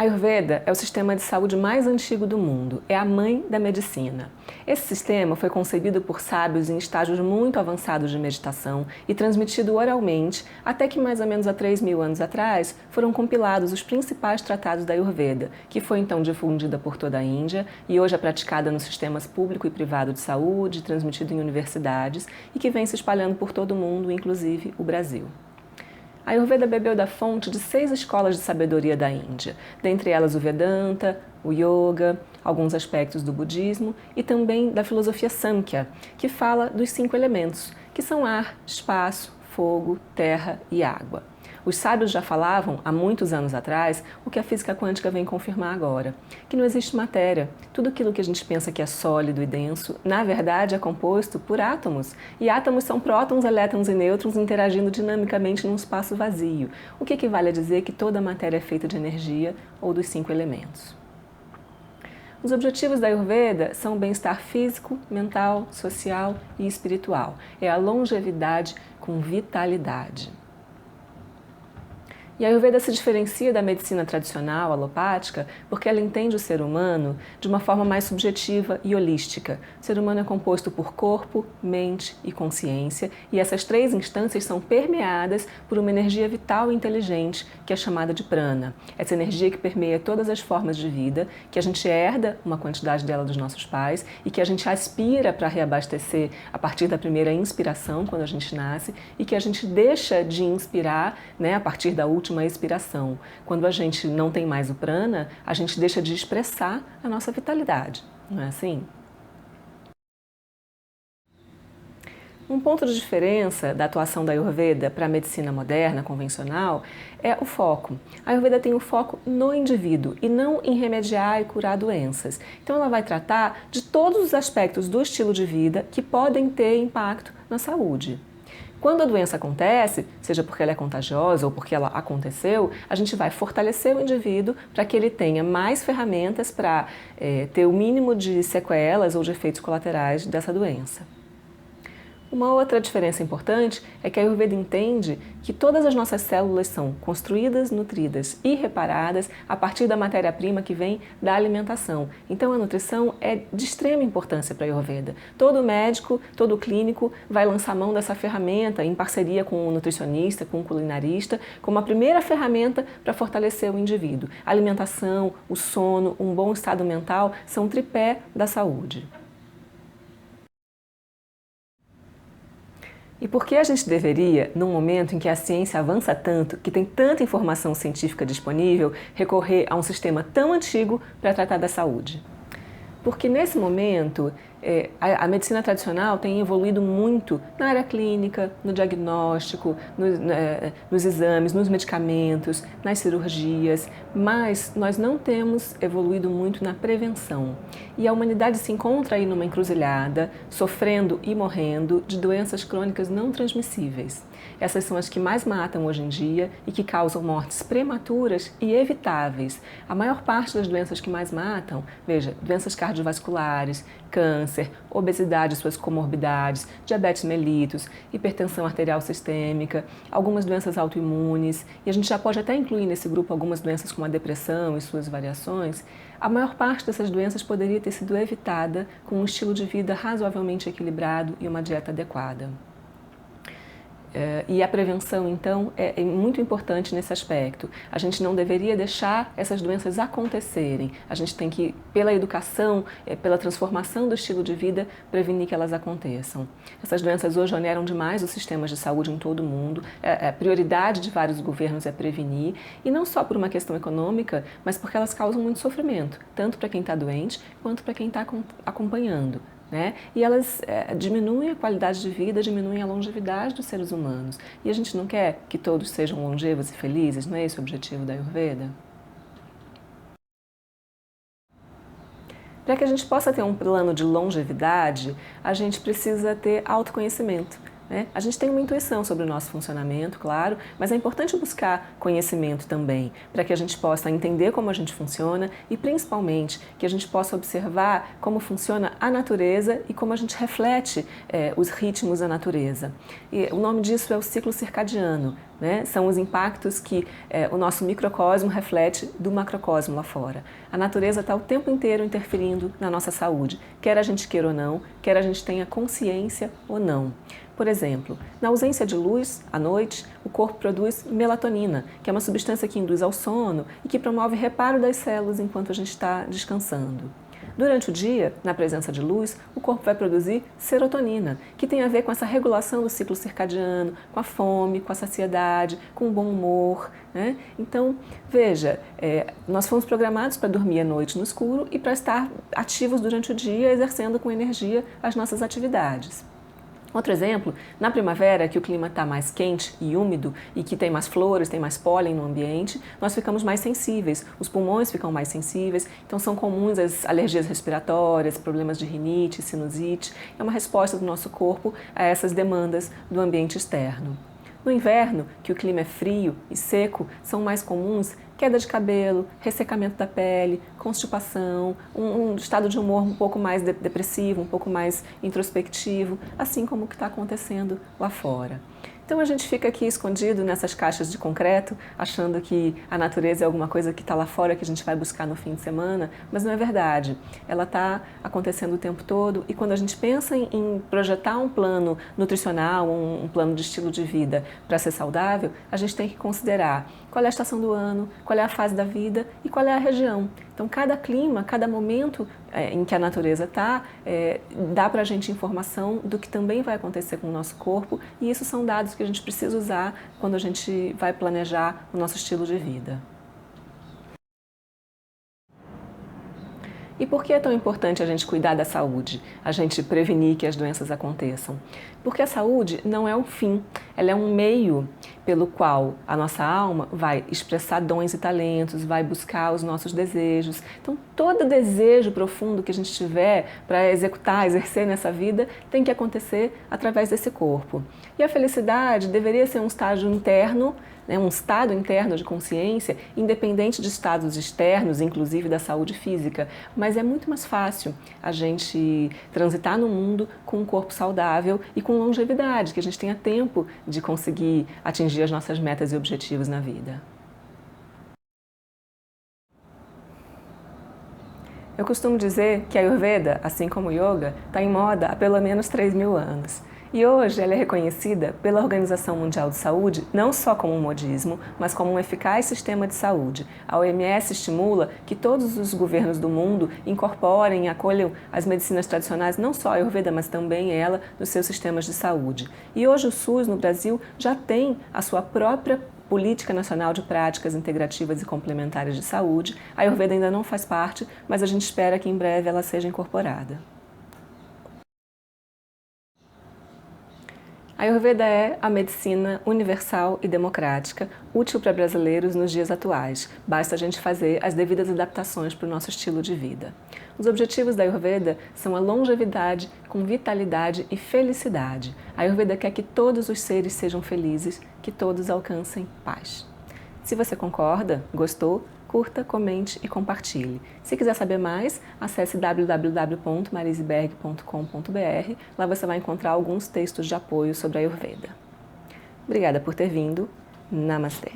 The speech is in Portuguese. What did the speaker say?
A Ayurveda é o sistema de saúde mais antigo do mundo, é a mãe da medicina. Esse sistema foi concebido por sábios em estágios muito avançados de meditação e transmitido oralmente até que mais ou menos há 3.000 anos atrás foram compilados os principais tratados da Ayurveda, que foi então difundida por toda a Índia e hoje é praticada nos sistemas público e privado de saúde, transmitida em universidades e que vem se espalhando por todo o mundo, inclusive o Brasil. A Ayurveda bebeu da fonte de 6 escolas de sabedoria da Índia, dentre elas o Vedanta, o Yoga, alguns aspectos do budismo e também da filosofia Samkhya, que fala dos 5 elementos, que são ar, espaço, fogo, terra e água. Os sábios já falavam, há muitos anos atrás, o que a física quântica vem confirmar agora, que não existe matéria. Tudo aquilo que a gente pensa que é sólido e denso, na verdade é composto por átomos. E átomos são prótons, elétrons e nêutrons interagindo dinamicamente num espaço vazio, o que equivale a dizer que toda a matéria é feita de energia ou dos 5 elementos. Os objetivos da Ayurveda são o bem-estar físico, mental, social e espiritual. É a longevidade com vitalidade. E a Ayurveda se diferencia da medicina tradicional, alopática, porque ela entende o ser humano de uma forma mais subjetiva e holística. O ser humano é composto por corpo, mente e consciência, e essas 3 instâncias são permeadas por uma energia vital e inteligente, que é chamada de prana. Essa energia que permeia todas as formas de vida, que a gente herda uma quantidade dela dos nossos pais e que a gente aspira para reabastecer a partir da primeira inspiração, quando a gente nasce, e que a gente deixa de inspirar, a partir da última expiração. Quando a gente não tem mais o prana, a gente deixa de expressar a nossa vitalidade, não é assim? Um ponto de diferença da atuação da Ayurveda para a medicina moderna, convencional, é o foco. A Ayurveda tem o foco no indivíduo e não em remediar e curar doenças. Então ela vai tratar de todos os aspectos do estilo de vida que podem ter impacto na saúde. Quando a doença acontece, seja porque ela é contagiosa ou porque ela aconteceu, a gente vai fortalecer o indivíduo para que ele tenha mais ferramentas para ter o mínimo de sequelas ou de efeitos colaterais dessa doença. Uma outra diferença importante é que a Ayurveda entende que todas as nossas células são construídas, nutridas e reparadas a partir da matéria-prima que vem da alimentação. Então a nutrição é de extrema importância para a Ayurveda. Todo médico, todo clínico vai lançar mão dessa ferramenta em parceria com o nutricionista, com o culinarista, como a primeira ferramenta para fortalecer o indivíduo. A alimentação, o sono, um bom estado mental são o tripé da saúde. E por que a gente deveria, num momento em que a ciência avança tanto, que tem tanta informação científica disponível, recorrer a um sistema tão antigo para tratar da saúde? Porque nesse momento a medicina tradicional tem evoluído muito na área clínica, no diagnóstico, nos exames, nos medicamentos, nas cirurgias, mas nós não temos evoluído muito na prevenção. E a humanidade se encontra aí numa encruzilhada, sofrendo e morrendo de doenças crônicas não transmissíveis. Essas são as que mais matam hoje em dia e que causam mortes prematuras e evitáveis. A maior parte das doenças que mais matam, veja, doenças cardiovasculares, câncer, obesidade e suas comorbidades, diabetes mellitus, hipertensão arterial sistêmica, algumas doenças autoimunes, e a gente já pode até incluir nesse grupo algumas doenças como a depressão e suas variações. A maior parte dessas doenças poderia ter sido evitada com um estilo de vida razoavelmente equilibrado e uma dieta adequada. E a prevenção, então, é muito importante nesse aspecto. A gente não deveria deixar essas doenças acontecerem. A gente tem que, pela educação, pela transformação do estilo de vida, prevenir que elas aconteçam. Essas doenças hoje oneram demais os sistemas de saúde em todo o mundo. A prioridade de vários governos é prevenir, e não só por uma questão econômica, mas porque elas causam muito sofrimento, tanto para quem está doente, quanto para quem está acompanhando. E elas diminuem a qualidade de vida, diminuem a longevidade dos seres humanos. E a gente não quer que todos sejam longevos e felizes, não é esse o objetivo da Ayurveda? Para que a gente possa ter um plano de longevidade, a gente precisa ter autoconhecimento. A gente tem uma intuição sobre o nosso funcionamento, claro, mas é importante buscar conhecimento também, para que a gente possa entender como a gente funciona e, principalmente, que a gente possa observar como funciona a natureza e como a gente reflete os ritmos da natureza. E o nome disso é o ciclo circadiano. né? São os impactos que o nosso microcosmo reflete do macrocosmo lá fora. A natureza está o tempo inteiro interferindo na nossa saúde, quer a gente queira ou não, quer a gente tenha consciência ou não. Por exemplo, na ausência de luz, à noite, o corpo produz melatonina, que é uma substância que induz ao sono e que promove reparo das células enquanto a gente está descansando. Durante o dia, na presença de luz, o corpo vai produzir serotonina, que tem a ver com essa regulação do ciclo circadiano, com a fome, com a saciedade, com o bom humor, né? Então, veja, nós fomos programados para dormir à noite no escuro e para estar ativos durante o dia, exercendo com energia as nossas atividades. Outro exemplo, na primavera, que o clima está mais quente e úmido e que tem mais flores, tem mais pólen no ambiente, nós ficamos mais sensíveis, os pulmões ficam mais sensíveis, então são comuns as alergias respiratórias, problemas de rinite, sinusite, é uma resposta do nosso corpo a essas demandas do ambiente externo. No inverno, que o clima é frio e seco, são mais comuns queda de cabelo, ressecamento da pele, constipação, um estado de humor um pouco mais depressivo, um pouco mais introspectivo, assim como o que está acontecendo lá fora. Então a gente fica aqui escondido nessas caixas de concreto, achando que a natureza é alguma coisa que está lá fora que a gente vai buscar no fim de semana, mas não é verdade. Ela está acontecendo o tempo todo e quando a gente pensa em projetar um plano nutricional, um plano de estilo de vida para ser saudável, a gente tem que considerar qual é a estação do ano, qual é a fase da vida e qual é a região. Então cada clima, cada momento em que a natureza está, dá para a gente informação do que também vai acontecer com o nosso corpo e isso são dados que a gente precisa usar quando a gente vai planejar o nosso estilo de vida. E por que é tão importante a gente cuidar da saúde, a gente prevenir que as doenças aconteçam? Porque a saúde não é um fim, ela é um meio pelo qual a nossa alma vai expressar dons e talentos, vai buscar os nossos desejos. Então, todo desejo profundo que a gente tiver para executar, exercer nessa vida, tem que acontecer através desse corpo. E a felicidade deveria ser um estágio interno, um estado interno de consciência, independente de estados externos, inclusive da saúde física. Mas é muito mais fácil a gente transitar no mundo com um corpo saudável e com longevidade, que a gente tenha tempo de conseguir atingir as nossas metas e objetivos na vida. Eu costumo dizer que a Ayurveda, assim como o Yoga, está em moda há pelo menos 3.000 anos. E hoje ela é reconhecida pela Organização Mundial de Saúde não só como um modismo, mas como um eficaz sistema de saúde. A OMS estimula que todos os governos do mundo incorporem e acolham as medicinas tradicionais, não só a Ayurveda, mas também ela, nos seus sistemas de saúde. E hoje o SUS no Brasil já tem a sua própria Política Nacional de Práticas Integrativas e Complementares de Saúde. A Ayurveda ainda não faz parte, mas a gente espera que em breve ela seja incorporada. A Ayurveda é a medicina universal e democrática, útil para brasileiros nos dias atuais. Basta a gente fazer as devidas adaptações para o nosso estilo de vida. Os objetivos da Ayurveda são a longevidade com vitalidade e felicidade. A Ayurveda quer que todos os seres sejam felizes, que todos alcancem paz. Se você concorda, gostou, curta, comente e compartilhe. Se quiser saber mais, acesse www.mariseberg.com.br. Lá você vai encontrar alguns textos de apoio sobre a Ayurveda. Obrigada por ter vindo. Namastê!